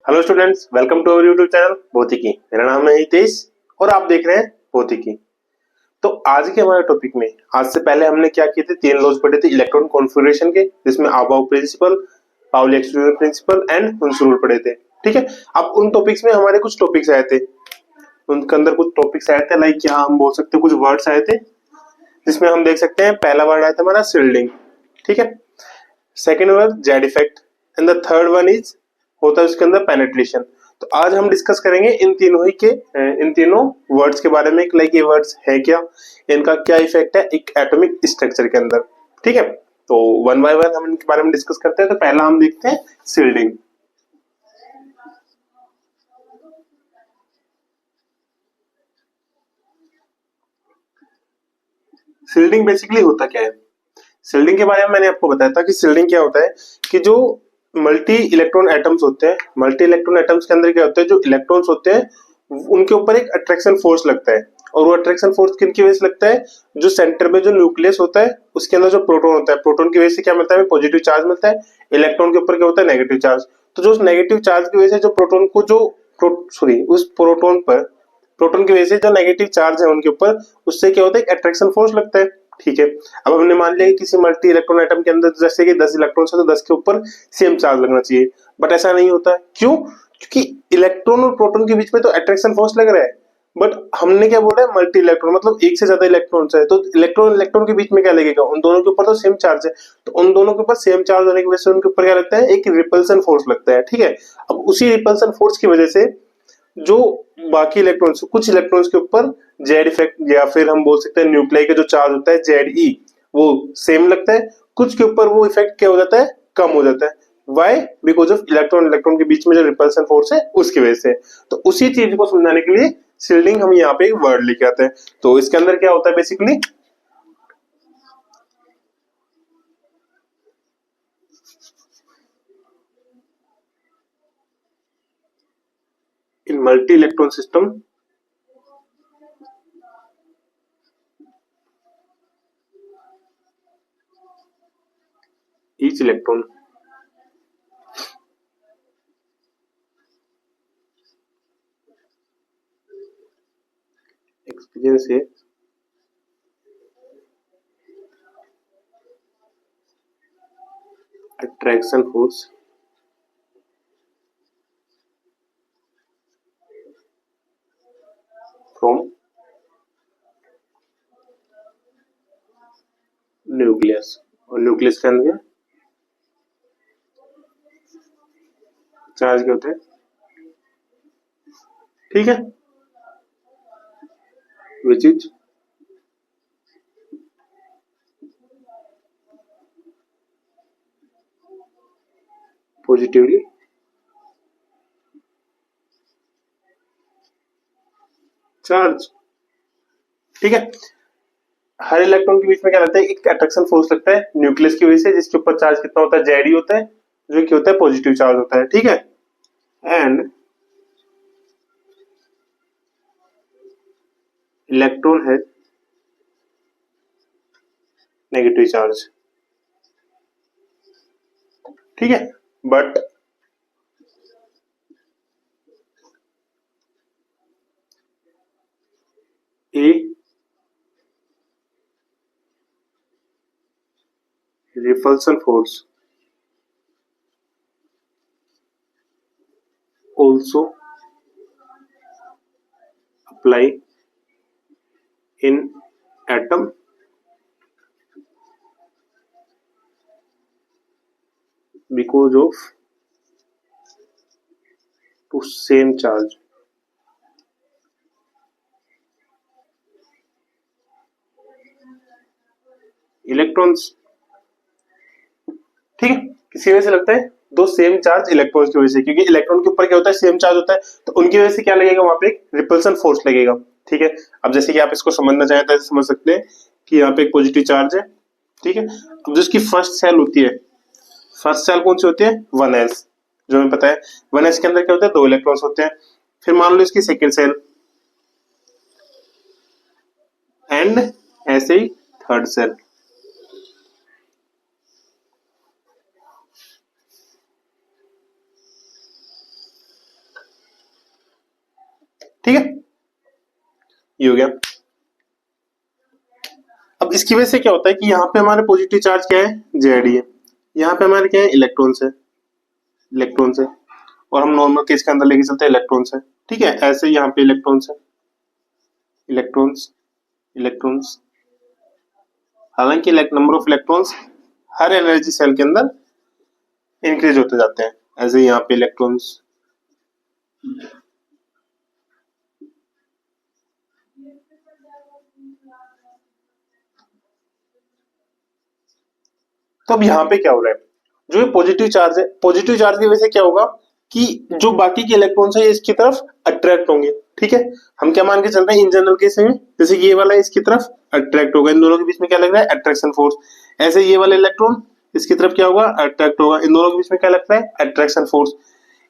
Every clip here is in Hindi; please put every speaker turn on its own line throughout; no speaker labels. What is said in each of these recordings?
Hello students, welcome to our YouTube channel भौतिकी। मेरा नाम है हितेश और आप देख रहे हैं भौतिकी। तो आज के हमारे टॉपिक में आज से पहले हमने क्या किए थे, तीन लॉज पढ़े थे इलेक्ट्रॉन कॉन्फ़िगरेशन के, जिसमें aufbau principle, Pauli exclusion principle and Hund's rule पढ़े थे। ठीक है, अब उन टॉपिक्स में हमारे कुछ टॉपिक्स आए थे, उनके अंदर कुछ टॉपिक्स आए थे, लाइक क्या हम बोल सकते हैं, कुछ वर्ड्स आए थे, जिसमें हम देख सकते हैं पहला वर्ड आया था हमारा शिल्डिंग। ठीक है, second word Z effect and the third one is होता है उसके अंदर पेनेट्रेशन। तो आज हम डिस्कस करेंगे इन तीनों वर्ड्स के बारे में, लाइक ये वर्ड्स है क्या, इनका क्या इफेक्ट है एक एटॉमिक स्ट्रक्चर के अंदर। ठीक है, तो वन बाय वन हम इनके बारे में डिस्कस करते हैं। तो पहला हम देखते हैं शिल्डिंग। शिल्डिंग बेसिकली होता क्या है? शिल्डिंग के बारे में मैंने आपको बताया था कि शिल्डिंग क्या होता है कि जो मल्टी इलेक्ट्रॉन एटम्स होते हैं, मल्टी इलेक्ट्रॉन एटम्स के अंदर क्या होता है, जो इलेक्ट्रॉन्स होते हैं उनके ऊपर एक अट्रैक्शन फोर्स लगता है। और वो अट्रैक्शन फोर्स किन की वजह से लगता है? जो सेंटर में जो न्यूक्लियस होता है उसके अंदर जो प्रोटॉन होता है, प्रोटॉन की वजह से क्या मिलता है, पॉजिटिव चार्ज मिलता है। इलेक्ट्रॉन के ऊपर क्या होता है, नेगेटिव चार्ज। तो जो नेगेटिव चार्ज की वजह से जो प्रोटॉन को जो उस प्रोटॉन पर, प्रोटॉन की वजह से जो नेगेटिव चार्ज है उनके ऊपर, उससे क्या होता है, एक अट्रैक्शन फोर्स लगता है। ठीक है, अब हमने मान लिया कि किसी मल्टी इलेक्ट्रॉन एटम के अंदर जैसे कि 10 इलेक्ट्रॉन्स है तो 10 के ऊपर सेम चार्ज लगना चाहिए, बट ऐसा नहीं होता है। क्यों? क्योंकि इलेक्ट्रॉन और प्रोटॉन के बीच में तो अट्रैक्शन फोर्स लग रहा है, बट हमने क्या बोला है, मल्टी इलेक्ट्रॉन मतलब एक से ज्यादा इलेक्ट्रॉन्स है, तो इलेक्ट्रॉन इलेक्ट्रॉन के बीच में क्या लगेगा, उन दोनों के ऊपर तो सेम चार्ज है। तो उन दोनों के ऊपर सेम चार्ज होने की वजह से उनके ऊपर क्या लगता है, एक रिपल्सन फोर्स लगता है। ठीक है, अब उसी रिपल्सन फोर्स की वजह से जो बाकी इलेक्ट्रॉन्स, कुछ इलेक्ट्रॉन्स के ऊपर जेड इफेक्ट, या फिर हम बोल सकते हैं न्यूक्लियाई का जो चार्ज होता है जेड ई, वो सेम लगता है। कुछ के ऊपर वो इफेक्ट क्या हो जाता है, कम हो जाता है। Why? Because of electron electron के बीच में जो रिपल्सन फोर्स है उसकी वजह से। तो उसी चीज को समझाने के लिए शील्डिंग हम यहाँ पे एक वर्ड लेके आते हैं। तो इसके अंदर क्या होता है basically, in multi electron system each electron experience a attraction force from nucleus. और न्यूक्लियस के अंदर चार्ज क्या होता है? ठीक है, विच इज पॉजिटिवली चार्ज। ठीक है, हर इलेक्ट्रॉन के बीच में क्या लगता है, एक अट्रैक्शन फोर्स लगता है न्यूक्लियस की वजह से, जिसके ऊपर चार्ज कितना होता है, जेड होता है, जो कि होता है पॉजिटिव चार्ज होता है। ठीक है, एंड इलेक्ट्रॉन है नेगेटिव चार्ज। ठीक है, but A repulsion force also apply in atom because of to same charge। Electrons, ठीक है, किसी वजह से लगता है, दो सेम चार्ज इलेक्ट्रॉन्स की वजह से, क्योंकि इलेक्ट्रॉन के ऊपर क्या होता है, सेम चार्ज होता है, तो उनकी वजह से क्या लगेगा, वहां पे एक रिपल्सन फोर्स लगेगा। ठीक है, अब जैसे कि आप इसको समझना चाहें तो ऐसे समझ सकते हैं कि यहाँ पे एक पॉजिटिव चार्ज है। ठीक है, अब जिसकी फर्स्ट सेल होती है, फर्स्ट सेल कौन सी होती है, 1s, जो हमें पता है 1s के अंदर क्या होता है, दो इलेक्ट्रॉन्स होते हैं। फिर मान लो इसकी सेकेंड सेल, एंड ऐसे ही थर्ड सेल। ठीक है, ये हो गया। अब इसकी वजह से क्या होता है कि यहाँ पे हमारे पॉजिटिव चार्ज क्या है, जेड है, यहाँ पे हमारे क्या है, इलेक्ट्रॉन्स है, इलेक्ट्रॉन्स है, और हम नॉर्मल केस के अंदर लेके चलते हैं इलेक्ट्रॉन्स है, ठीक है। ऐसे यहाँ पे इलेक्ट्रॉन्स है, इलेक्ट्रॉन्स, इलेक्ट्रॉन्स, हालांकि नंबर ऑफ इलेक्ट्रॉन्स हर एनर्जी सेल के अंदर इंक्रीज होते जाते हैं, ऐसे यहाँ पे इलेक्ट्रॉन्स, तो अब यहाँ पे क्या हो रहा है, जो ये पॉजिटिव चार्ज है, पॉजिटिव चार्ज की वजह से क्या होगा कि जो बाकी के इलेक्ट्रॉन्स है ये इसकी तरफ अट्रैक्ट होंगे, ठीक है। हम क्या मान के चल रहे हैं इन जनरल केस में, जैसे ये वाला इसकी तरफ अट्रैक्ट होगा, इन दोनों के बीच में क्या लग रहा है, अट्रैक्शन फोर्स। ऐसे ये वाला इलेक्ट्रॉन इसकी तरफ क्या होगा, अट्रैक्ट होगा, इन दोनों के बीच में क्या लगता है, अट्रैक्शन फोर्स।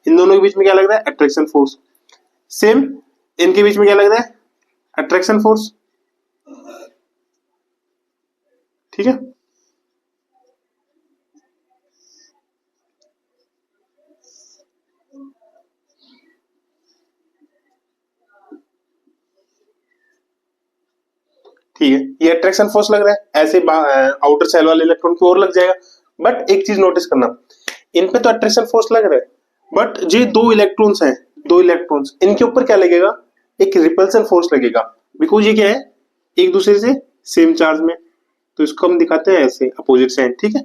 इन दोनों के बीच में क्या लग रहा है, अट्रैक्शन फोर्स। सेम इनके बीच में क्या लग रहा है, अट्रैक्शन फोर्स, ठीक है। ठीक है, ये अट्रैक्शन फोर्स लग रहा है, ऐसे आउटर सेल वाले इलेक्ट्रॉन की ओर लग जाएगा। बट एक चीज नोटिस करना, इन पे तो अट्रैक्शन फोर्स लग रहा है, बट जो दो इलेक्ट्रॉन्स हैं, दो इलेक्ट्रॉन्स, इनके ऊपर क्या लगेगा, एक रिपल्सन फोर्स लगेगा, बिकॉज ये क्या है, एक दूसरे से सेम चार्ज में, तो इसको हम दिखाते हैं ऐसे अपोजिट साइन, ठीक है।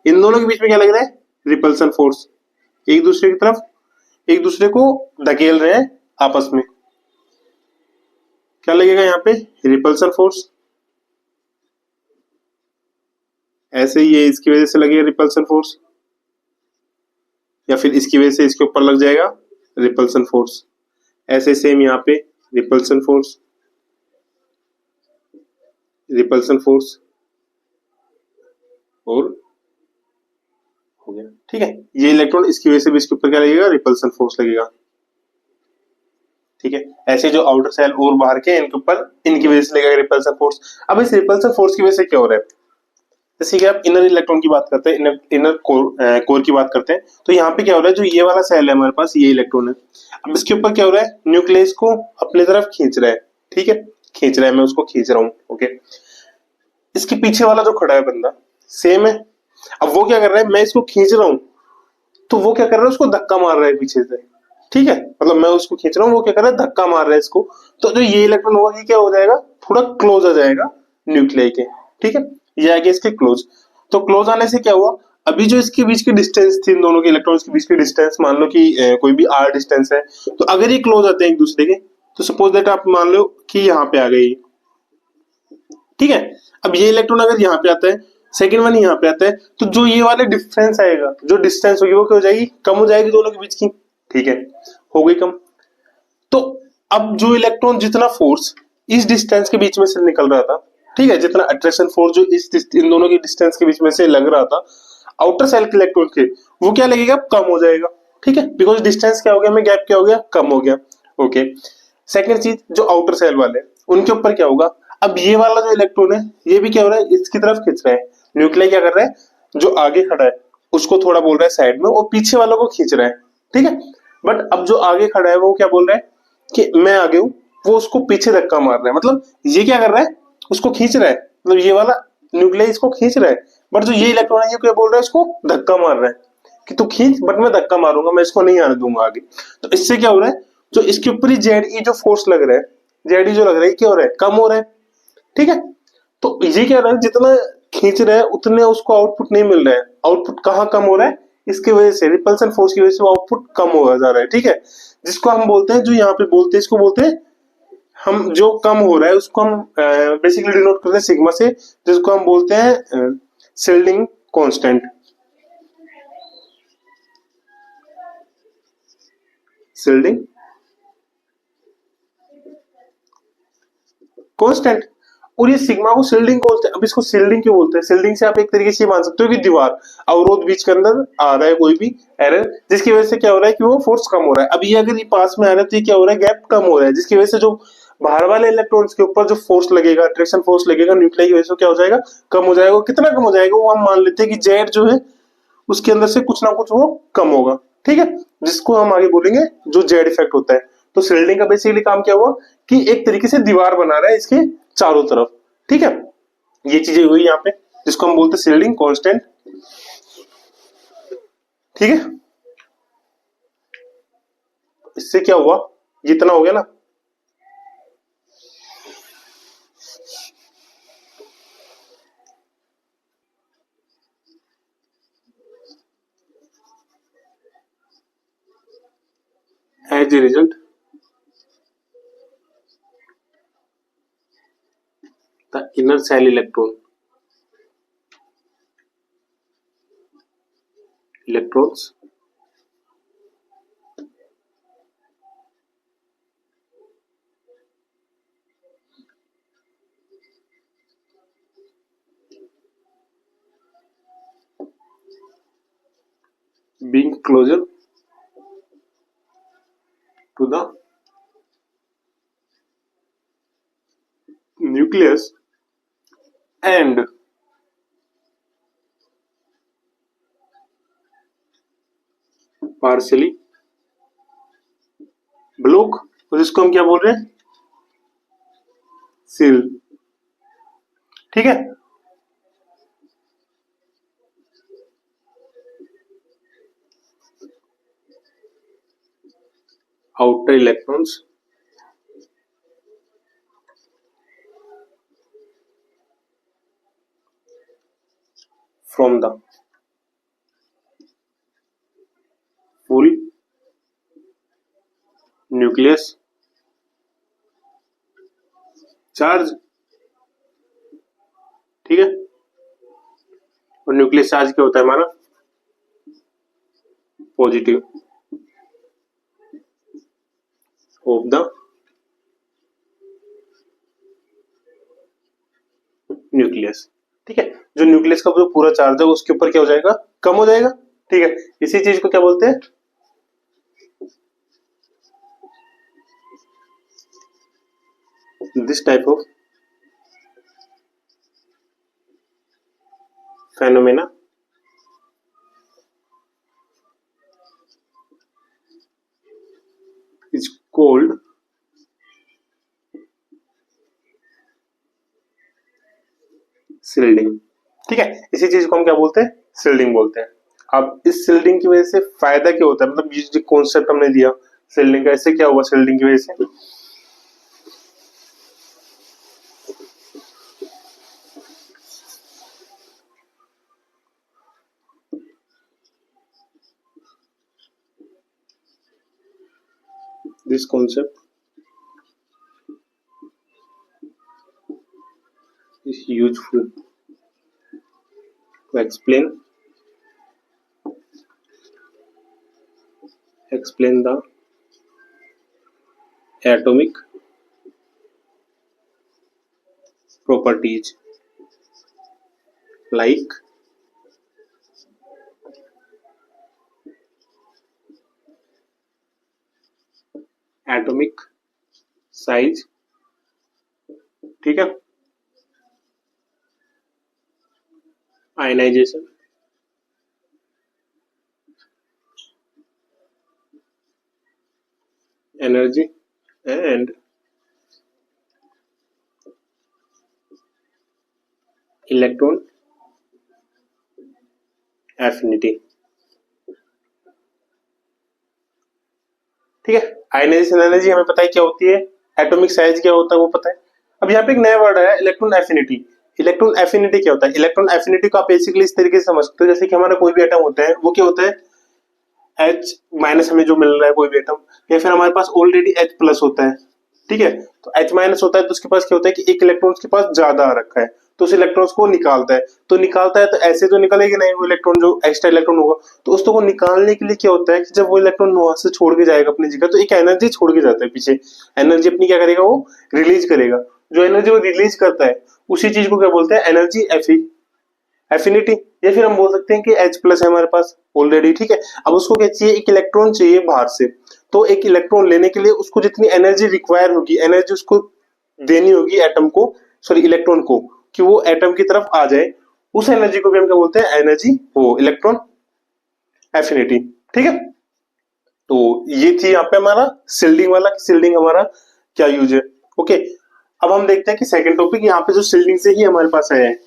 इन दोनों के बीच में क्या लग रहा है, रिपल्सन फोर्स, एक दूसरे की तरफ एक दूसरे को धकेल रहे हैं आपस में, क्या लगेगा यहाँ पे, रिपल्सन फोर्स। ऐसे ही ये इसकी वजह से लगेगा रिपल्सन फोर्स, या फिर इसकी वजह से इसके ऊपर लग जाएगा रिपल्सन फोर्स। ऐसे सेम यहाँ पे रिपल्सन फोर्स, रिपल्सन फोर्स, और हो गया, ठीक है। ये इलेक्ट्रॉन इसकी वजह से भी इसके ऊपर क्या लगेगा, रिपल्सन फोर्स लगेगा, ठीक है। ऐसे जो आउटर सेल और बाहर के इनके ऊपर इनकी वजह से लगेगा रिपल्सन फोर्स। अब इस रिपल्सन फोर्स की वजह से क्या हो रहा है, जैसे कि आप इनर इलेक्ट्रॉन की बात करते हैं, इनर कोर की बात करते हैं, तो यहाँ पे क्या हो रहा है, जो ये वाला सेल है हमारे पास, ये इलेक्ट्रॉन है, अब इसके ऊपर क्या हो रहा है, न्यूक्लियस को अपनी तरफ खींच रहा है, ठीक है, खींच रहा है, मैं उसको खींच रहा हूँ, ओके। इसके पीछे वाला जो खड़ा है बंदा सेम है, अब वो क्या कर रहा है, मैं इसको खींच रहा हूँ, तो वो क्या कर रहा है, उसको धक्का मार रहा है पीछे से, ठीक है, मतलब मैं उसको खींच रहा हूँ, वो क्या कर रहा है, धक्का मार रहा है इसको, तो जो ये इलेक्ट्रॉन होगा ये क्या हो जाएगा, थोड़ा क्लोज आ जाएगा न्यूक्लियाई के, ठीक है, ये आ गया इसके क्लोज। तो क्लोज आने से क्या हुआ, अभी जो इसके बीच की डिस्टेंस थी, इन दोनों के इलेक्ट्रॉन्स के बीच की डिस्टेंस, मान लो कि कोई भी r डिस्टेंस है, तो अगर ये क्लोज आते हैं एक दूसरे के, तो सपोज दैट आप मान लो कि यहाँ पे आ गई, ठीक है। अब ये इलेक्ट्रॉन अगर यहाँ पे आता है, सेकंड वन यहाँ पे आता है, तो जो ये वाले डिफरेंस आएगा, जो डिस्टेंस होगी वो क्या हो जाएगी, कम हो जाएगी दोनों के बीच की, ठीक है, हो गई कम। तो अब जो इलेक्ट्रॉन जितना फोर्स इस डिस्टेंस के बीच में से निकल रहा था, ठीक है, जितना अट्रैक्शन फोर्स जो इन दोनों की डिस्टेंस के बीच में से लग रहा था आउटर सेल के इलेक्ट्रॉन के, वो क्या लगेगा, कम हो जाएगा, ठीक है, बिकॉज डिस्टेंस क्या हो गया, हमें गैप क्या हो गया, कम हो गया, ओके। सेकंड चीज, जो आउटर सेल वाले उनके ऊपर क्या होगा, अब ये वाला जो इलेक्ट्रॉन है ये भी क्या हो रहा है, इसकी तरफ खींच रहा है, न्यूक्लियस क्या कर रहा है, जो आगे खड़ा है उसको थोड़ा बोल रहा है साइड में, और पीछे वालों को खींच रहा है, ठीक है। बट अब जो आगे खड़ा है वो क्या बोल रहा है कि मैं आगे हूं, वो उसको पीछे धक्का मार रहा है, मतलब ये क्या कर रहा है, उसको खींच रहा है, मतलब ये वाला न्यूक्लियस इसको खींच रहा है, बट जो ये इलेक्ट्रॉन है ये क्या बोल रहा है, इसको धक्का मार रहा है कि तू खींच, बट मैं धक्का मारूंगा, मैं इसको नहीं आने दूंगा आगे। तो इससे क्या हो रहा है, जो इसके ऊपर ही जेड ई जो फोर्स लग रहा है, जेड ई जो लग रहा है क्या हो रहा है, कम हो रहा है, ठीक है। तो ये क्या हो रहा है, जितना खींच रहा है उतने उसको आउटपुट नहीं मिल रहा है, आउटपुट कहाँ कम हो रहा है, इसकी वजह से रिपल्सन फोर्स की वजह से आउटपुट कम हो जा रहा है, ठीक है। जिसको हम बोलते हैं, जो यहाँ पे बोलते हैं, इसको बोलते हैं हम, जो कम हो रहा है उसको हम बेसिकली डिनोट करते हैं सिग्मा से, जिसको हम बोलते हैं सेल्डिंग कांस्टेंट, सेल्डिंग कांस्टेंट। और ये सिग्मा को सील्डिंग बोलते हैं। अब इसको सील्डिंग क्यों बोलते हैं, सील्डिंग से आप एक तरीके से मान सकते हो कि दीवार, अवरोध बीच के अंदर आ रहा है कोई भी एरर, जिसकी वजह से क्या हो रहा है कि वो फोर्स कम हो रहा है। अब ये अगर ये पास में आ रहा है तो ये क्या हो रहा है, गैप कम हो रहा है, जिसकी वजह से जो बाहर वाले इलेक्ट्रॉन्स के ऊपर जो फोर्स लगेगा, अट्रैक्शन फोर्स लगेगा न्यूक्लियस की वजह से, क्या हो जाएगा, कम हो जाएगा। कितना कम हो जाएगा, वो हम मान लेते हैं कि जेड जो है उसके अंदर से कुछ ना कुछ वो कम होगा, ठीक है, जिसको हम आगे बोलेंगे जो जेड इफेक्ट होता है। तो शिल्डिंग का बेसिकली काम क्या हुआ कि एक तरीके से दीवार बना रहा है इसके चारों तरफ, ठीक है। ये चीजें हुई यहाँ पे, जिसको हम बोलते हैं शिल्डिंग कांस्टेंट, ठीक है। इससे क्या हुआ, ये इतना हो गया ना, as a result the inner shell electrons being closer to the nucleus and partially block, और इसको हम क्या बोल रहे हैं, सील, ठीक है। outer electrons from the full nucleus charge, ठीक है। और न्यूक्लियस चार्ज क्या होता है हमारा, पॉजिटिव ऑफ द न्यूक्लियस, ठीक है। जो न्यूक्लियस का जो पूरा चार्ज है उसके ऊपर क्या हो जाएगा, कम हो जाएगा, ठीक है। इसी चीज को क्या बोलते हैं, this type of phenomena is called shielding, ठीक है। इसी चीज को हम क्या बोलते हैं, शिल्डिंग बोलते हैं। अब इस शिल्डिंग की वजह से फायदा क्या होता है, मतलब ये जो कॉन्सेप्ट हमने दिया शिल्डिंग का, इससे क्या हुआ शिल्डिंग की वजह से, this concept is useful to explain the atomic properties like atomic size, ठीक है, ionization, energy and electron affinity, ठीक है। आयनाइजेशन एनर्जी हमें पता है क्या होती है, एटॉमिक साइज क्या होता है वो पता है। अब यहाँ पे एक नया वर्ड है इलेक्ट्रॉन एफिनिटी। इलेक्ट्रॉन एफिनिटी क्या होता है, इलेक्ट्रॉन एफिनिटी को आप बेसिकली इस तरीके से समझ सकते हो, जैसे कि हमारा कोई भी एटम होता है वो क्या होता है, H माइनस हमें जो मिल रहा है कोई भी एटम, या फिर हमारे पास ऑलरेडी H प्लस होता है, ठीक है। तो H माइनस होता है तो उसके पास क्या होता है कि एक इलेक्ट्रॉन उसके पास ज्यादा आ रखा है, तो उस इलेक्ट्रॉन्स को निकालता है, तो ऐसे तो निकलेगी नहीं वो इलेक्ट्रॉन, जो एक्स्ट्रा इलेक्ट्रॉन होगा, तो उसको को निकालने के लिए क्या होता है कि जब वो इलेक्ट्रॉन वहां से छोड़ के जाएगा अपनी जगह, तो एक एनर्जी छोड़ के जाता है पीछे, एनर्जी अपनी क्या करेगा, वो रिलीज करेगा। जो एनर्जी वो रिलीज करता है उसी चीज को क्या बोलते हैं, एनर्जी एफिनिटी, या फिर हम बोल सकते हैं कि H प्लस है हमारे पास ऑलरेडी, ठीक है। अब उसको क्या चाहिए, एक इलेक्ट्रॉन चाहिए बाहर से, तो एक इलेक्ट्रॉन लेने के लिए उसको जितनी एनर्जी रिक्वायर होगी, एनर्जी उसको देनी होगी एटम को, सॉरी इलेक्ट्रॉन को, कि वो एटम की तरफ आ जाए, उस एनर्जी को भी हम क्या बोलते हैं, एनर्जी वो इलेक्ट्रॉन एफिनिटी, ठीक है। तो ये थी यहाँ पे हमारा शिल्डिंग वाला, शिल्डिंग हमारा क्या यूज है। ओके, अब हम देखते हैं कि सेकंड टॉपिक यहाँ पे जो शिल्डिंग से ही हमारे पास आया है।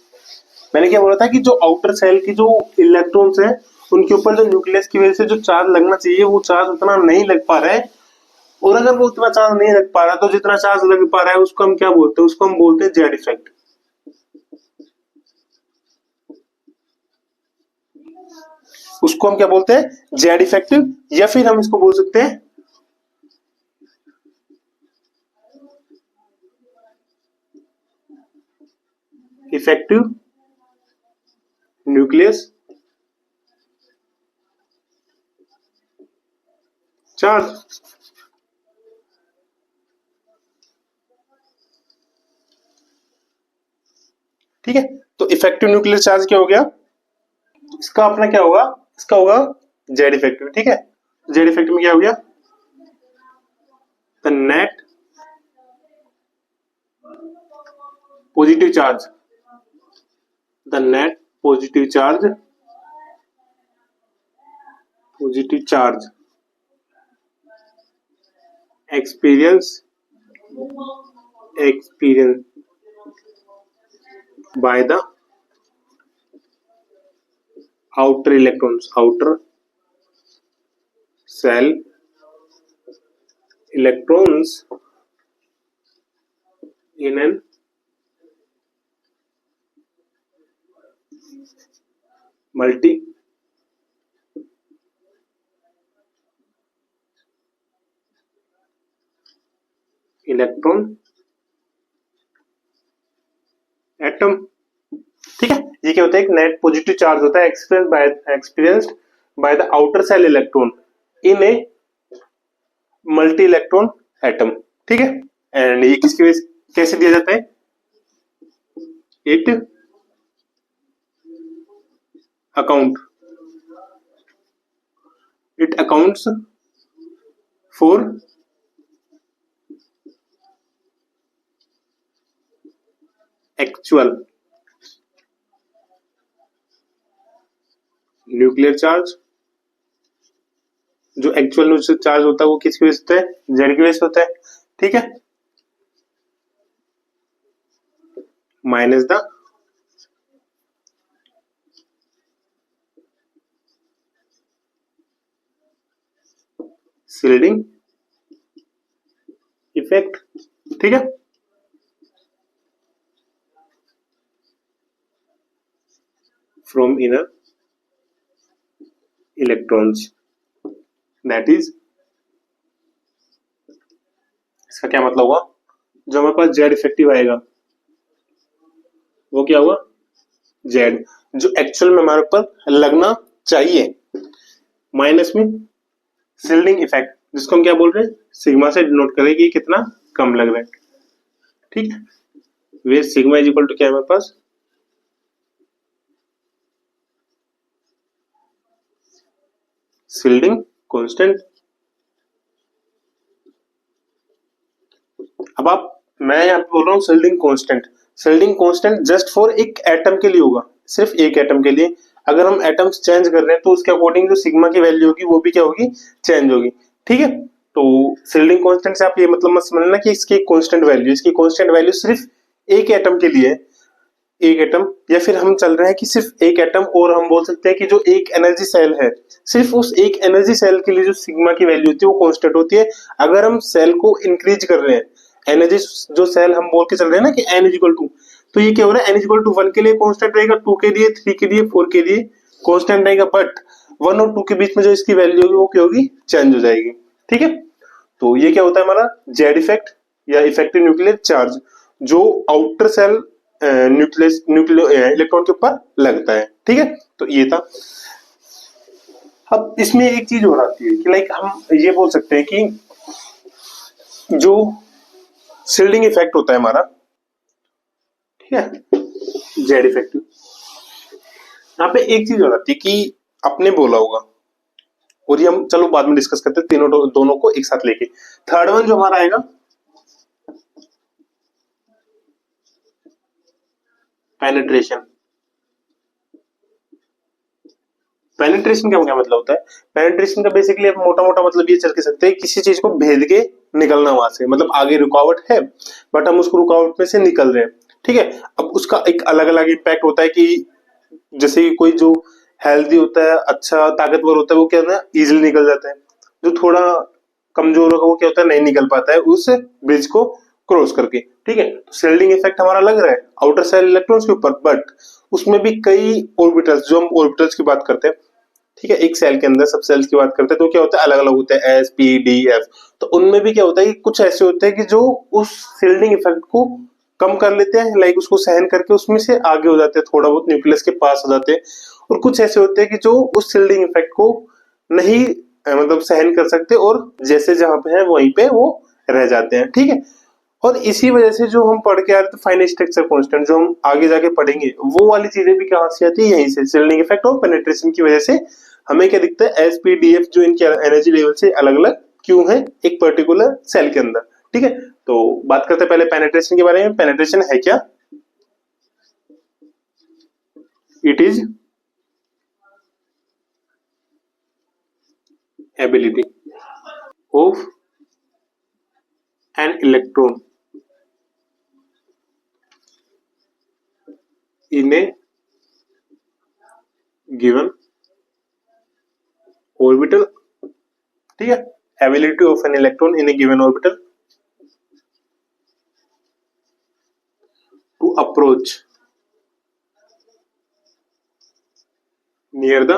मैंने क्या बोला था कि जो आउटर सेल की जो इलेक्ट्रॉन्स हैं उनके ऊपर जो न्यूक्लियस की वजह से जो चार्ज लगना चाहिए वो चार्ज उतना नहीं लग पा रहा है, और अगर वो उतना चार्ज नहीं लग पा रहा तो जितना चार्ज लग पा रहा है उसको हम क्या बोलते हैं, उसको हम बोलते हैं जेड इफेक्ट। उसको हम क्या बोलते हैं, जेड इफेक्ट, या फिर हम इसको बोल सकते हैं इफेक्टिव न्यूक्लियस चार्ज। ठीक है, तो इफेक्टिव न्यूक्लियर चार्ज क्या हो गया, इसका अपना क्या होगा, इसका होगा जेड इफेक्टिव। ठीक है, जेड इफेक्टिव में क्या हो गया, the net positive charge, the net positive charge, positive charge experience experience by the outer electrons, outer cell electrons in an multi electron atom. ठीक है, ये क्या होता है, एक नेट पॉजिटिव चार्ज होता है experienced by the outer cell electron in a multi electron atom. ठीक है, एंड ये किसकी वजह कैसे दिया जाता है, it account it accounts for actual nuclear charge. जो एक्चुअल न्यूक्लियर चार्ज होता है वो किसकी वजह से होता है, जेड की वजह से होता है। ठीक है, माइनस द शिल्डिंग इफेक्ट। ठीक है, from inner electrons, that is, इसका क्या मतलब हुआ, जो हमारे पास जेड इफेक्टिव आएगा वो क्या हुआ, जेड जो एक्चुअल में हमारे ऊपर लगना चाहिए, माइनस में शिल्डिंग इफेक्ट जिसको हम क्या बोल रहे हैं, सिग्मा से डिनोट करें कि कितना कम लग रहा है। ठीक है, वे सिग्मा इज इक्वल टू क्या है हमारे पास, शिल्डिंग कांस्टेंट। अब आप, मैं यहाँ पे बोल रहा हूँ shielding constant, shielding constant just for एक एटम के लिए होगा, सिर्फ एक एटम के लिए। अगर हम एटम्स चेंज कर रहे हैं तो उसके अकॉर्डिंग जो सिग्मा की वैल्यू होगी वो भी क्या होगी, चेंज होगी। ठीक है, तो शिल्डिंग कांस्टेंट से आप ये मतलब मत समझना कि इसकी कांस्टेंट वैल्यू, इसकी कांस्टेंट वैल्यू सिर्फ एक एटम के लिए, एक एटम, या फिर हम चल रहे हैं कि सिर्फ एक एटम, और हम बोल सकते हैं कि जो एक एनर्जी सेल है सिर्फ उस एक एनर्जी सेल के लिए जो सिग्मा की वैल्यू होती है वो कांस्टेंट होती है। अगर हम सेल को इंक्रीज कर रहे हैं, एनर्जी जो सेल हम बोल के चल रहे हैं ना कि एन इजिकल टू, तो ये क्या हो रहा है, एन इजिकल टू 1 के लिए कांस्टेंट रहेगा, 2 के लिए, 3 के लिए, 4 के लिए कांस्टेंट रहेगा, बट 1 और 2 के बीच में जो इसकी वैल्यू होगी वो क्या होगी, चेंज हो जाएगी। ठीक है, तो ये क्या होता है हमारा जेड इफेक्ट या इफेक्टिव न्यूक्लियर चार्ज, जो outer shell nucleus nuclear electron के ऊपर लगता है। ठीक है, तो ये था। अब इसमें एक चीज और आती है कि लाइक हम ये बोल सकते हैं कि जो शिल्डिंग इफेक्ट होता है हमारा, ठीक है, जेड इफेक्टिव, यहाँ पे एक चीज और आती है कि आपने बोला होगा, और ये हम चलो बाद में डिस्कस करते हैं तीनों दोनों को एक साथ लेके। थर्ड वन जो हमारा आएगा पेनिट्रेशन, पेनिट्रेशन का क्या मतलब होता है? पेनिट्रेशन का बेसिकली आप मोटा मोटा मतलब ये चल के सकते हैं, किसी चीज को भेद के निकलना वहां से, मतलब आगे रुकावट है बट हम उसको रुकावट में से निकल रहे हैं, ठीक है। अब उसका एक अलग अलग इम्पैक्ट होता है कि जैसे कि कोई जो हेल्दी होता है, अच्छा ताकतवर होता है, वो क्या होता है इजिली निकल जाता है। जो थोड़ा कमजोर होगा वो क्या होता है नहीं निकल पाता है उस ब्रिज को क्रॉस करके, ठीक है। तो शेल्डिंग इफेक्ट हमारा लग रहा है आउटर सेल इलेक्ट्रॉन्स के ऊपर, बट उसमें भी कई ऑर्बिटल्स, जो हम ऑर्बिटल्स की बात करते हैं, ठीक है, एक सेल के अंदर सब सेल्स की बात करते हैं तो क्या होता है अलग अलग होते हैं, एस पी डी एफ। तो उनमें भी क्या होता है कि कुछ ऐसे होते हैं कि जो उस शील्डिंग इफेक्ट को कम कर लेते हैं, लाइक उसको सहन करके उसमें से आगे हो जाते हैं, थोड़ा बहुत न्यूक्लियस के पास हो जाते हैं। और कुछ ऐसे होते हैं कि जो उस शील्डिंग इफेक्ट को नहीं मतलब सहन कर सकते और जैसे जहां पे है वहीं पे वो रह जाते हैं, ठीक है। और इसी वजह से जो हम पढ़ के आ रहे थे फाइनल स्ट्रक्चर कांस्टेंट, जो हम आगे जाके पढ़ेंगे, वो वाली चीजें भी कहां से आती है, यहीं से, शील्डिंग इफेक्ट और पेनिट्रेशन की वजह से हमें क्या दिखता है, एसपीडीएफ जो इनके एनर्जी लेवल से अलग अलग क्यों है एक पर्टिकुलर सेल के अंदर, ठीक है। तो बात करते हैं पहले पेनिट्रेशन के बारे में। पेनिट्रेशन है क्या? It is ability of an electron in a given orbital, ठीक है। Ability of an electron in a given orbital to approach near the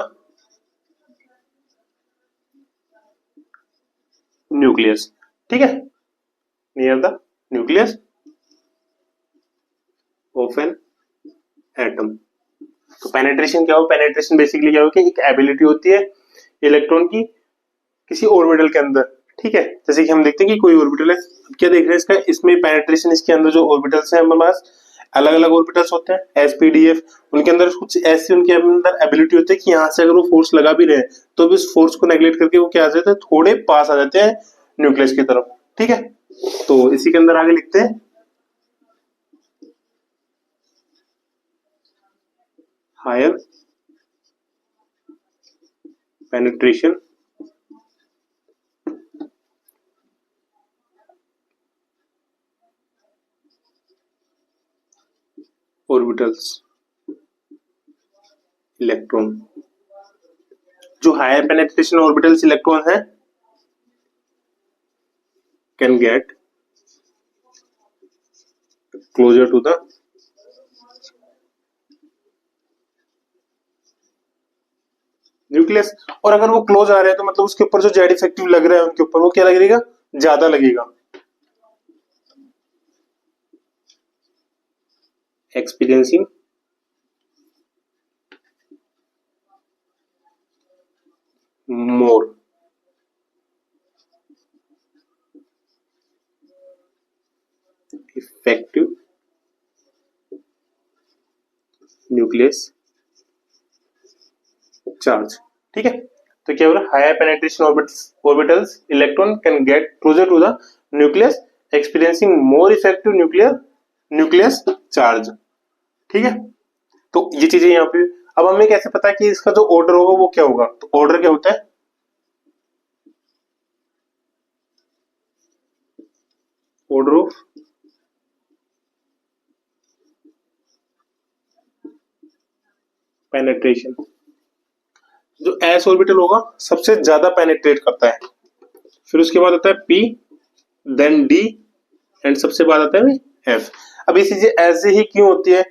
nucleus, ठीक है, near the nucleus of an atom. तो पेनिट्रेशन क्या हो? पेनिट्रेशन बेसिकली क्या हो कि एक एबिलिटी होती है इलेक्ट्रॉन की किसी ऑर्बिटल के अंदर, ठीक है। जैसे कि हम देखते हैं कि कोई ऑर्बिटल है, क्या देख रहे हैं इसका, इसमें पेनिट्रेशन, इसके अंदर जो ऑर्बिटल्स हैं हमारे पास अलग अलग ऑर्बिटल्स होते हैं एसपीडीएफ, उनके अंदर कुछ ऐसी उनके अंदर एबिलिटी होती है कि यहाँ से अगर वो फोर्स लगा भी रहे हैं तो भी उस फोर्स को नेग्लेक्ट करके वो क्या आ जाते हैं, थोड़े पास आ जाते हैं न्यूक्लियस की तरफ, ठीक है। तो इसी के अंदर आगे लिखते हैं हायर पेनिट्रेशन ऑर्बिटल्स इलेक्ट्रॉन, जो हायर पेनिट्रेशन ऑर्बिटल्स इलेक्ट्रॉन है can get closer to the nucleus. और अगर वो क्लोज आ रहे हैं तो मतलब उसके ऊपर जो जेड इफेक्टिव लग रहा है उनके ऊपर, वो क्या लगेगा, ज्यादा लगेगा। Experiencing more effective nucleus charge, ठीक है। तो क्या हो रहा है, higher penetration orbitals electron can get closer to the nucleus experiencing more effective nucleus charge, ठीक है। तो ये चीजें यहाँ पे, अब हमें कैसे पता है कि इसका जो ऑर्डर होगा वो क्या होगा, तो ऑर्डर क्या होता है, ऑर्डर ऑफ पेनिट्रेशन। जो एस ऑर्बिटल होगा सबसे ज्यादा पेनिट्रेट करता है, फिर उसके बाद आता है पी, देन डी, एंड सबसे बाद आता है एफ। अब ये चीजें ऐसे ही क्यों होती है,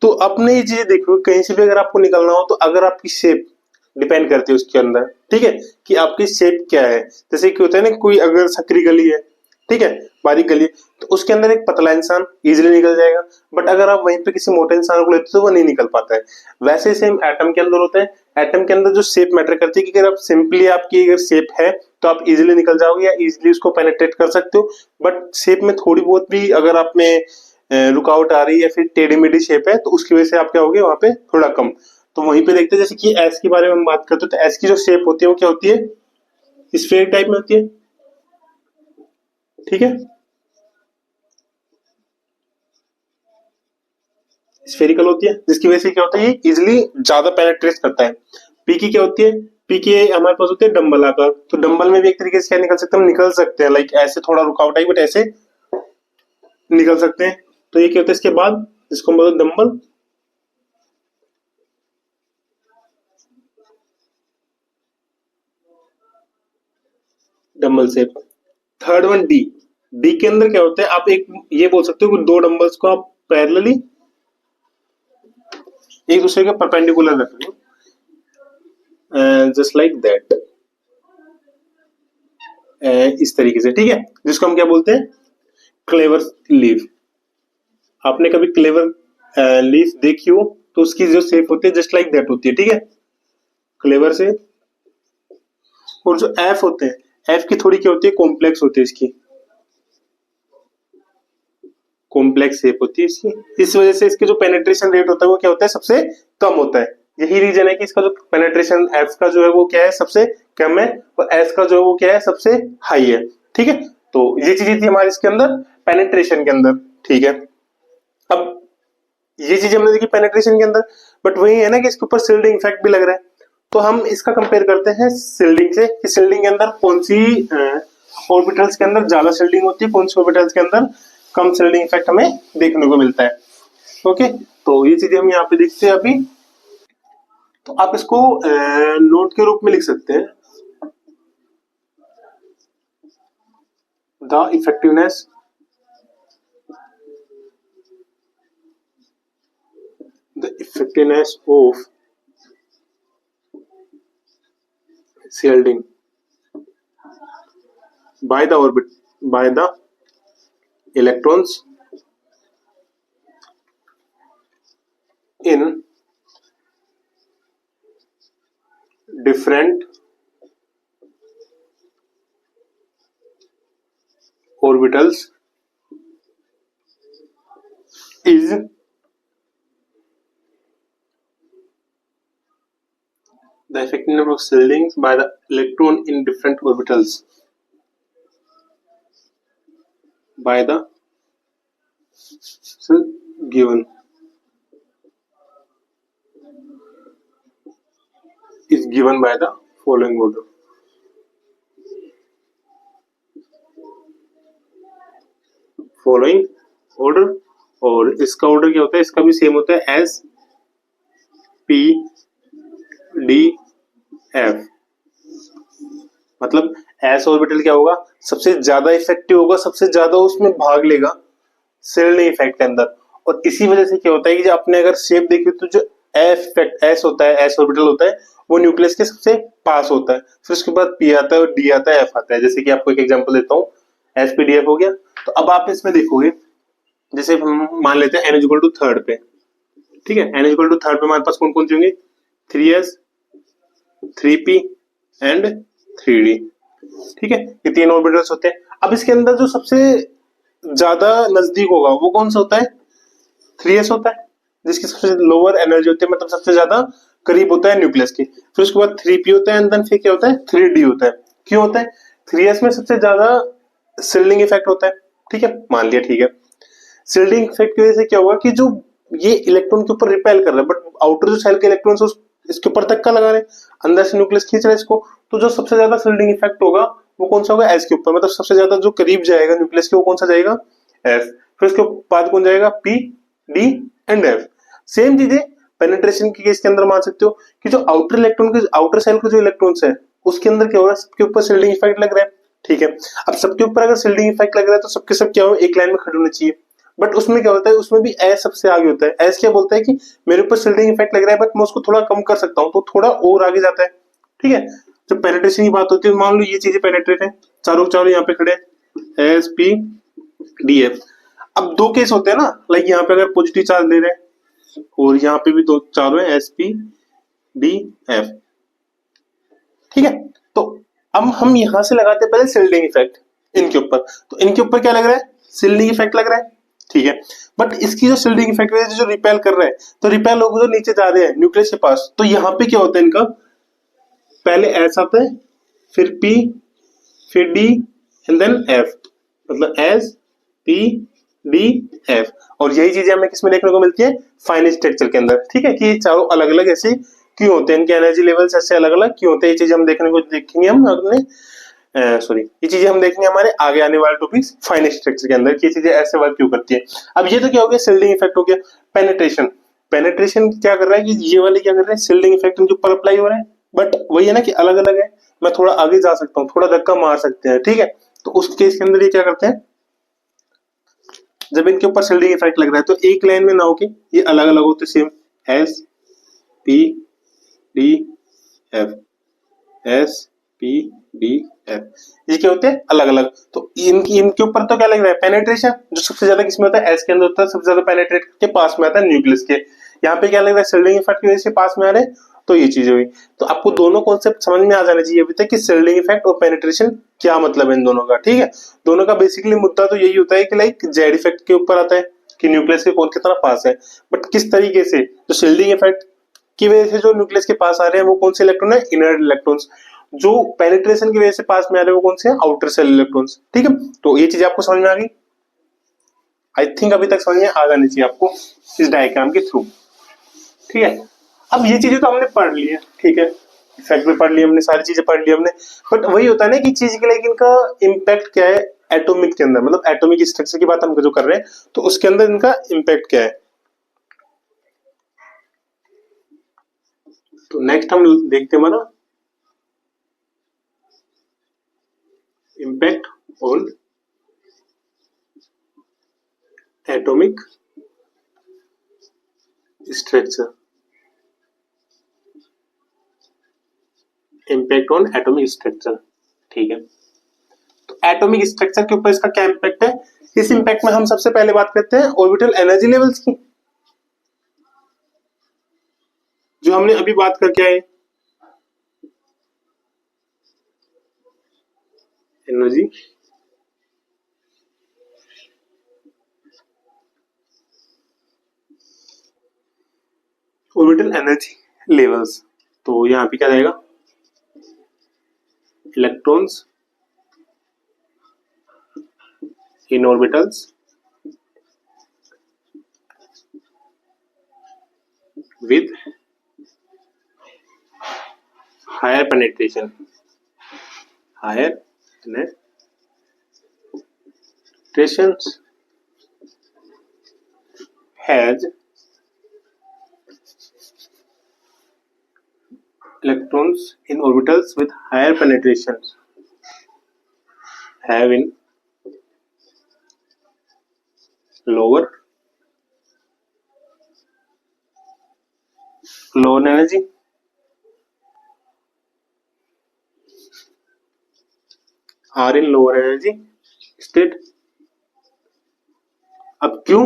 तो अपने ये चीजें देखो, कहीं से भी अगर आपको निकलना हो तो अगर आपकी शेप डिपेंड करती है उसके अंदर, ठीक है, कि आपकी शेप क्या है। जैसे कि होता है ना, कोई अगर सकरी गली है, ठीक है, बारीक गली है, तो उसके अंदर एक पतला इंसान इजीली निकल जाएगा, बट अगर आप वहीं पे किसी मोटे इंसान को लेते हो तो वो नहीं निकल पाता है। वैसे सेम एटम के अंदर होता है, एटम के अंदर जो शेप मैटर करती है, कि अगर आप सिंपली आपकी अगर शेप है तो आप इजीली निकल जाओगे या इजीली उसको पेनिट्रेट कर सकते हो, बट शेप में थोड़ी बहुत भी अगर आप में रुकावट आ रही है या फिर टेढ़ी मेढ़ी शेप है तो उसकी वजह से आप क्या होगे वहां पे थोड़ा कम। तो वहीं पे देखते हैं, जैसे कि एस के बारे में हम बात करते हैं, तो एस की जो शेप होती है वो क्या होती है, स्फेयर टाइप में होती है, ठीक है, स्फेरिकल होती है, जिसकी वजह से क्या होता है ये इजिली ज्यादा पेनिट्रेट करता है। पी की क्या होती है, पी की हमारे पास होती है डंबल आकार, तो डंबल में भी एक तरीके से क्या निकल सकते हैं, हम निकल सकते हैं, लाइक ऐसे थोड़ा रुकावट आई बट ऐसे निकल सकते हैं। तो ये क्या होता है इसके बाद, इसको हम बोलते हैं dumbbell. Dumbbell shape. Third one D. D के अंदर क्या होता है, आप एक ये बोल सकते हो कि दो डंबल्स को आप पैरेलली एक दूसरे के परपेंडिकुलर रख रहे हो, जस्ट लाइक दैट, इस तरीके से, ठीक है, जिसको हम क्या बोलते हैं, क्लेवर लीफ। आपने कभी क्लेवर लीफ देखी हो तो उसकी जो शेप होती है जस्ट लाइक दैट होती है, ठीक है, क्लेवर से। और जो एफ होते हैं, एफ की थोड़ी क्या होती है, कॉम्प्लेक्स होती है, इसकी कॉम्प्लेक्स शेप होती है इसकी, इस वजह से इसके जो पेनिट्रेशन रेट होता है वो क्या होता है, सबसे कम होता है। यही रीजन है कि इसका जो पेनिट्रेशन एफ का जो है वो क्या है, सबसे कम है, और एस का जो है वो क्या है, सबसे हाई है, ठीक है। तो ये चीजें थी हमारे इसके अंदर पेनिट्रेशन के अंदर, ठीक है। अब ये चीज हमने देखी पेनिट्रेशन के अंदर, बट वही है ना कि इसके ऊपर शिल्डिंग इफेक्ट भी लग रहा है। तो हम इसका कंपेयर करते हैं शिल्डिंग से, कि शिल्डिंग के अंदर कौन सी ऑर्बिटल्स के अंदर ज्यादा शिल्डिंग होती है, कौन सी ऑर्बिटल्स के अंदर कम शिल्डिंग इफेक्ट हमें देखने को मिलता है। ओके, तो ये चीजें हम यहाँ पे देखते हैं अभी। तो आप इसको नोट के रूप में लिख सकते हैं, the effectiveness of shielding by the electrons in different orbitals is the effective number of shielding by the electron in different orbitals by the given is given by the following order. और इसका ऑर्डर क्या होता है, इसका भी सेम होता है, एस पी डी एफ। मतलब एस ऑर्बिटल क्या होगा, सबसे ज्यादा इफेक्टिव होगा, सबसे ज्यादा उसमें भाग लेगा शिल्डिंग इफेक्ट के अंदर। और इसी वजह से क्या होता है कि जब आपने अगर शेप देखी तो जो एस होता है, एस ऑर्बिटल होता है, वो न्यूक्लियस के सबसे पास होता है, फिर उसके बाद पी आता है और डी आता है, एफ आता है। जैसे कि आपको एक एग्जांपल देता हूँ, एस पी डी एफ हो गया। तो अब आप इसमें देखोगे, जैसे हम मान लेते हैं N is equal to third पे, ठीक है, N is equal to third पे हमारे पास कौन कौन सी होंगी, 3s 3p एंड 3d, ठीक है, ये तीन ऑर्बिटल्स होते हैं। अब इसके अंदर जो सबसे ज्यादा नजदीक होगा वो कौन सा होता है, 3s होता है, जिसकी सबसे लोअर एनर्जी होती है, मतलब सबसे ज्यादा करीब होता है न्यूक्लियस के। फिर उसके बाद 3p होता है, एंड देन फिर क्या होता है, 3d होता है। क्यों होता है, 3s में सबसे ज्यादा शिल्डिंग इफेक्ट होता है, ठीक है, मान लिया, ठीक है। शिल्डिंग इफेक्ट की वजह से क्या होगा कि जो ये इलेक्ट्रॉन के ऊपर रिपेल कर रहा है, बट आउटर जो सेल के इलेक्ट्रॉन इसके ऊपर धक्का लगा रहे हैं, अंदर से न्यूक्लियस खींच रहा है इसको, तो जो सबसे ज्यादा शिल्डिंग इफेक्ट होगा वो कौन सा होगा, एस के ऊपर, मतलब सबसे ज्यादा जो करीब जाएगा न्यूक्लियस के वो कौन सा जाएगा, एस। फिर उसके बाद कौन जाएगा, P D and F. Same चीजें पेनिट्रेशन की केस के अंदर मान सकते हो कि जो आउटर इलेक्ट्रॉन के आउटर सेल के जो इलेक्ट्रॉन्स है उसके अंदर क्या हो रहा है, सबके ऊपर शिल्डिंग इफेक्ट लग रहा है, ठीक है। अब सबके ऊपर अगर शिल्डिंग इफेक्ट लग रहा है तो सबके सब क्या हो, एक लाइन में खड़े होने चाहिए। बट उसमें क्या होता है, उसमें भी एस सबसे आगे होता है। एस क्या बोलता है कि मेरे ऊपर शिल्डिंग इफेक्ट लग रहा है बट मैं उसको थोड़ा कम कर सकता हूँ, तो थोड़ा और आगे जाता है, ठीक है। जब पेनिट्रेशन की बात होती है, मान लो ये चीजें पेनिट्रेट है, चारों चारों यहाँ पे खड़े एस पी डी एफ। अब दो केस होते हैं ना, लाइक यहाँ पे अगर पॉजिटिव चार्ज ले रहे हैं और यहाँ पे भी दो चारों है, एस पी डी एफ, ठीक है। तो अब हम यहां से लगाते हैं पहले शिल्डिंग इफेक्ट इनके ऊपर, तो इनके ऊपर क्या लग रहा है, शिल्डिंग इफेक्ट लग रहा है, ठीक है। बट इसकी जो शिल्डिंग इफेक्ट है, जो रिपेल कर रहा है, तो रिपेल लोग जो नीचे जा रहे हैं न्यूक्लियस के पास, तो यहाँ पे क्या होता है इनका, पहले एस आता है, फिर पी, फिर डी एंड देन एफ, मतलब एस पी डी एफ। और यही चीजें हमें किसमें देखने को मिलती है, फाइन स्ट्रक्चर के अंदर, ठीक है, कि चारों अलग अलग ऐसे क्यों होते हैं, इनके एनर्जी लेवल्स ऐसे अलग अलग क्यों होते हैं, ये चीज हम देखेंगे हम अपने सॉरी ये चीजें हम देखेंगे हमारे आगे आने वाले टॉपिक्स फाइनेंस स्ट्रक्चर के अंदर कि ये चीजें ऐसे वर्क क्यों करती है। अब ये तो क्या हो गया, शिल्डिंग इफेक्ट हो गया। पेनिट्रेशन, पेनिट्रेशन क्या कर रहा है कि ये वाले क्या कर रहे हैं, शिल्डिंग इफेक्ट इनके ऊपर अप्लाई हो रहा है, बट वही है ना कि अलग अलग है। मैं थोड़ा आगे जा सकता हूँ, थोड़ा धक्का मार सकते हैं, ठीक है। तो उस केस के अंदर ये क्या करते हैं, जब इनके ऊपर शिल्डिंग इफेक्ट लग रहा है तो एक लाइन में ना होके ये अलग अलग होते, same S P D F, S P D F, ये क्या होते हैं अलग अलग। तो इनके ऊपर तो क्या लग रहा है, पेनिट्रेशन, जो सबसे ज्यादा किसमें होता है, एस के अंदर होता है, सबसे ज्यादा पेनिट्रेट के पास में आता है न्यूक्लियस के। यहाँ पे क्या लग रहा है, शिल्डिंग इफेक्ट की वजह से पास में आ रहे हैं, तो ये चीजें हुई। तो आपको दोनों कॉन्सेप्ट समझ में आ जाना चाहिए अभी तक कि शिल्डिंग इफेक्ट और पेनिट्रेशन क्या मतलब है इन दोनों का, ठीक है। दोनों का बेसिकली मुद्दा तो यही होता है कि लाइक जेड इफेक्ट के ऊपर आता है कि न्यूक्लियस के कौन कितना पास है, बट किस तरीके से। तो शिल्डिंग इफेक्ट की वजह से जो न्यूक्लियस के पास आ रहे हैं वो कौन से इलेक्ट्रॉन है, इनर इलेक्ट्रॉन्स। जो पेनिट्रेशन की वजह से पास में आ रहे हैं वो कौन से हैं, आउटर सेल इलेक्ट्रॉन्स, ठीक है। तो ये चीज आपको समझ में आ गई, आई थिंक अभी तक समझ में आ जानी चाहिए आपको इस डायग्राम के थ्रू, ठीक है। अब ये चीजें तो हमने पढ़ ली है, ठीक है, इफेक्ट भी पढ़ ली हमने, सारी चीजें पढ़ ली हमने, बट वही होता है ना कि चीज के लिए इनका इम्पैक्ट क्या है एटॉमिक के अंदर, मतलब एटॉमिक स्ट्रक्चर की बात हम जो कर रहे हैं तो उसके अंदर इनका इम्पैक्ट क्या है। तो नेक्स्ट हम देखते हैं हमारा impact on atomic structure, impact on atomic structure, ठीक है। तो एटॉमिक स्ट्रक्चर के ऊपर इसका क्या इम्पैक्ट है, इस इम्पैक्ट में हम सबसे पहले बात करते हैं ऑर्बिटल एनर्जी लेवल्स की, जो हमने अभी बात करके आए, एनर्जी ऑर्बिटल एनर्जी लेवल्स। तो यहाँ पे क्या रहेगा, electrons in orbitals with higher penetration, higher penetration has electrons in orbitals with higher penetration have in lower energy are in lower energy state। अब क्यों,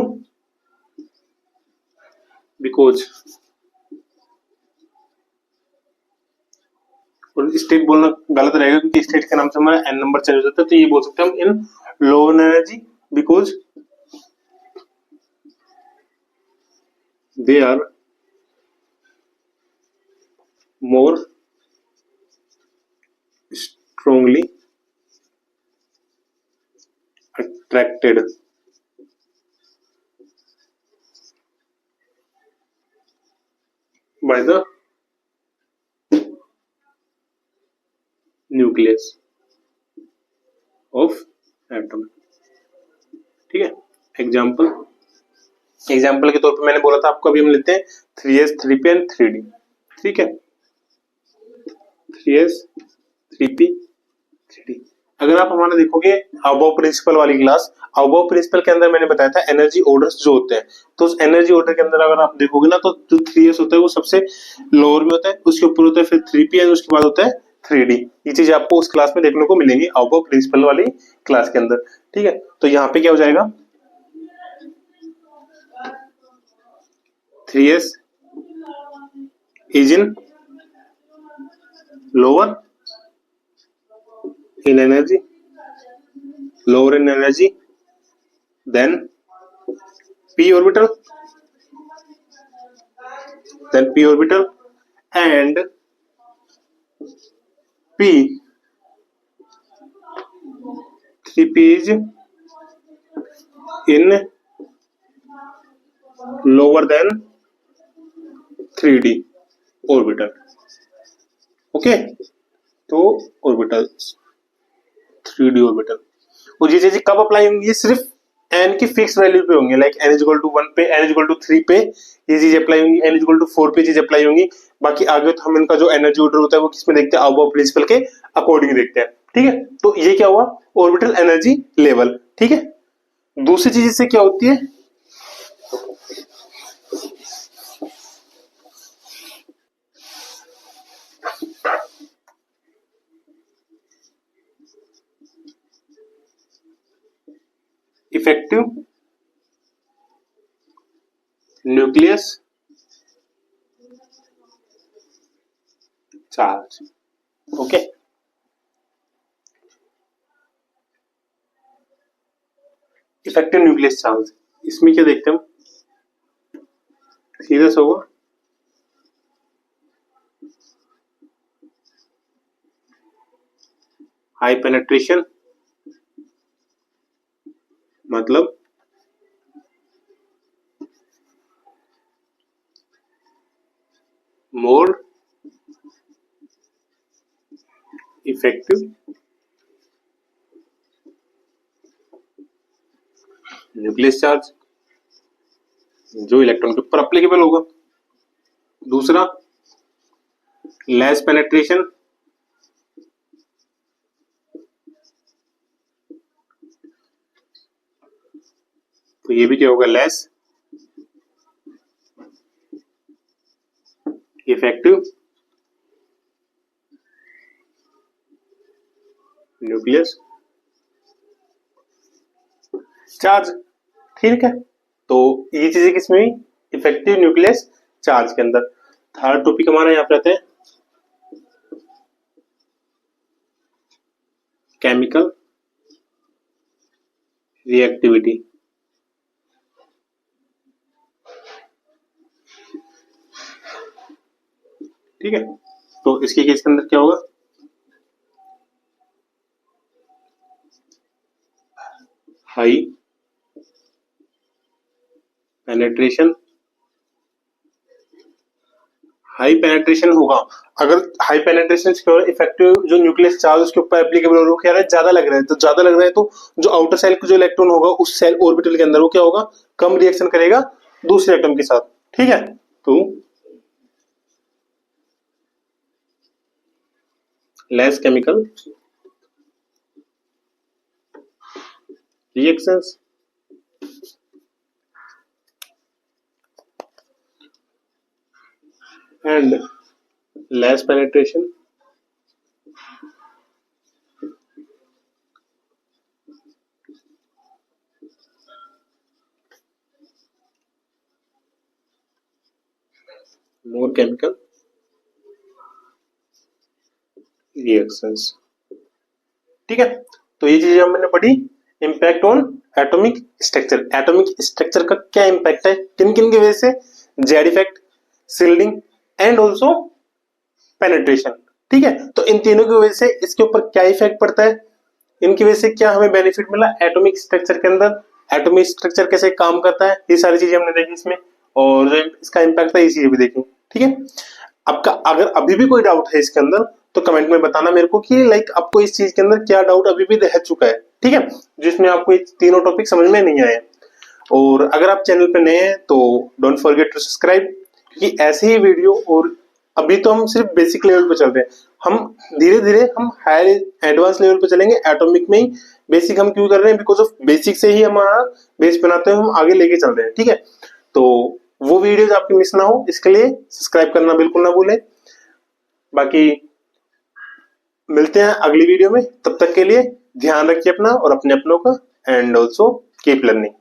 बिकॉज, और स्टेट बोलना गलत रहेगा क्योंकि स्टेट के नाम से हमारा एन नंबर चेंज हो जाता है, तो ये बोल सकते हैं हम in lower energy because they are more strongly attracted by the nucleus of atom, ठीक है। एग्जाम्पल के तौर पे मैंने बोला था आपको, अभी हम लेते हैं 3s 3p एंड 3d, ठीक है, 3s 3p 3d। अगर आप हमारा देखोगे अबव प्रिंसिपल वाली क्लास, अबव प्रिंसिपल के अंदर मैंने बताया था एनर्जी ऑर्डर्स जो होते हैं, तो उस एनर्जी ऑर्डर के अंदर अगर आप देखोगे ना तो जो 3s होता है वो सबसे लोअर में होता है, उसके ऊपर होता है फिर 3p एंड उसके बाद होता है 3d। ये चीज आपको उस क्लास में देखने को मिलेंगी अबव प्रिंसिपल वाली क्लास के अंदर, ठीक है। तो यहाँ पे क्या हो जाएगा, 3s is in lower in energy, lower in energy than p orbital, and p 3p is in lower than 3d, orbital. Okay, तो ऑर्बिटल 3D ऑर्बिटल। और ये चीजें कब अप्लाई होंगी? सिर्फ n की फिक्स वैल्यू पे होंगे, लाइक n इक्वल टू 1 पे, n इक्वल टू 3 पे ये चीज अप्लाई होंगी, n इक्वल टू 4 पे चीज अप्लाई होंगी। बाकी आगे तो हम इनका जो एनर्जी ऑर्डर होता है वो किसमें देखते हैं? अबव प्रिंसिपल के अकॉर्डिंग देखते हैं। ठीक है, तो ये क्या हुआ? Orbital energy level. ठीक है, दूसरी चीज इससे क्या होती है? Effective nucleus charge. Okay, effective nucleus charge, इसमें क्या देखते हैं हम? सीधा सा होगा हाई पेनेट्रेशन, मतलब मोर इफेक्टिव न्यूक्लियस चार्ज, जो इलेक्ट्रॉन के ऊपर अप्लीकेबल होगा। दूसरा लेस पेनेट्रेशन, तो ये भी क्या होगा? Less effective nucleus charge. ठीक है, तो ये चीजें किसमें हुई? इफेक्टिव न्यूक्लियस चार्ज के अंदर। थर्ड टॉपिक हमारा यहाँ पे आता है केमिकल रिएक्टिविटी। ठीक है, तो इसके केस के अंदर क्या होगा? हाई पेनेट्रेशन, हाई पेनेट्रेशन होगा। अगर हाई पेनेट्रेशन इफेक्टिव जो न्यूक्लियस चार्ज उसके ऊपर एप्लीकेबल हो रहा है, क्या ज्यादा लग रहा है, तो ज्यादा लग रहा है तो जो आउटर सेल का जो इलेक्ट्रॉन होगा उस सेल ऑर्बिटल के अंदर वो क्या होगा? कम रिएक्शन करेगा दूसरे एटम के साथ। ठीक है, तो less chemical reactions and less penetration more chemical reactions। ठीक है, तो ये चीजें हमने पढ़ी। Impact on atomic structure, atomic structure का क्या इम्पैक्ट है, किन किन की वजह से? Z effect, shielding and also penetration. ठीक है, तो इन तीनों की वजह से इसके ऊपर क्या इफेक्ट पड़ता है, इनकी वजह से क्या हमें बेनिफिट मिला एटॉमिक स्ट्रक्चर के अंदर, एटॉमिक स्ट्रक्चर कैसे काम करता है, ये सारी चीजें हमने देखी इसमें, और जो इसका इम्पैक्ट है ये चीजें भी देखी। ठीक है, आपका अगर अभी भी कोई डाउट है इसके अंदर तो कमेंट में बताना मेरे को कि लाइक आपको इस चीज के अंदर क्या डाउट अभी भी रह चुका है। ठीक है, जिसमें आपको ये तीनों टॉपिक समझ में नहीं आए। और अगर आप चैनल पे नए हैं तो डोंट फॉरगेट टू सब्सक्राइब, क्योंकि ऐसे ही वीडियो, और अभी तो हम सिर्फ बेसिक लेवल पे चल रहे हैं, हम धीरे धीरे हम हायर एडवांस लेवल पे चलेंगे। एटॉमिक में ही बेसिक हम क्यों कर रहे हैं? बिकॉज ऑफ बेसिक से ही हमारा बेस बनाते हुए हम आगे लेके चल रहे हैं। ठीक है, तो वो वीडियोज आपकी मिस ना हो इसके लिए सब्सक्राइब करना बिल्कुल ना भूलें। बाकी मिलते हैं अगली वीडियो में, तब तक के लिए ध्यान रखिए अपना और अपने अपनों का, एंड ऑल्सो कीप लर्निंग।